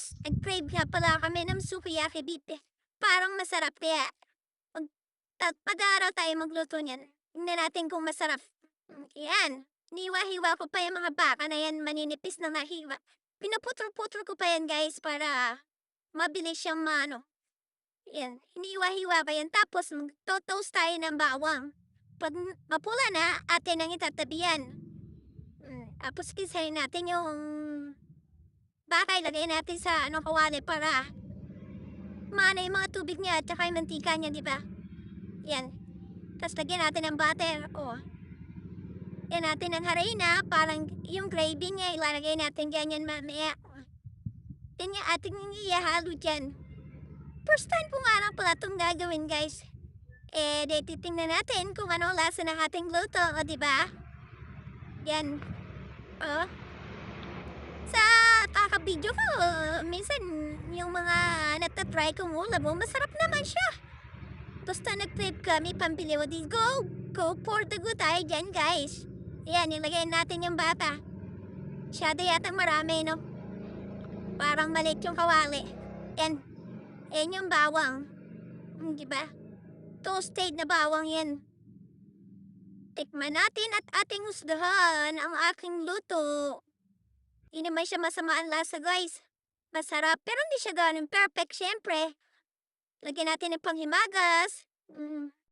guys, nag-crave nga pala kami ng sukiyaki beef eh. Parang masarap kaya pag-aaraw tayo magluto niyan. Tingnan natin kung masarap. Yan. Niwa-hiwa ko pa yung mga baka na yan, maninipis na nahiwa. Pinaputol-putol ko pa yan guys para mabilis siyang maano. Yan. Hiniwa-hiwa pa yan. Tapos toast tayo ng bawang. Pag mapula na, atin ang itatabihan. Tapos kisahin natin yung baka, ilagay natin sa kawali para maano yung mga tubig niya at saka yung mantika niya, di ba? Yan. Tapos lagyan natin ng butter. Yan natin ng harina. Parang yung gravy niya, ilalagay natin ganyan mamaya. Yan yung ating ihahalo dyan. First time ko nga lang pala itong gagawin, guys. Titingnan natin kung ano lasa ng ating luto, di ba? Yan. Sa kaka-video ko, minsan yung mga natatry kong ulam mo, masarap naman siya. Basta nag-trip kami, pambili o di go for the good tayo dyan, guys. Yan, ilagay natin yung bata. Masyado yatang marami, no? Parang maliit yung kawali. Yan yung bawang. Diba? Toasted na bawang yan. Tikman natin at ating husgahan ang aking luto. Hindi naman siya masama ang lasa, guys. Masarap, pero hindi siya ganun perfect, syempre. Lagyan natin ng panghimagas.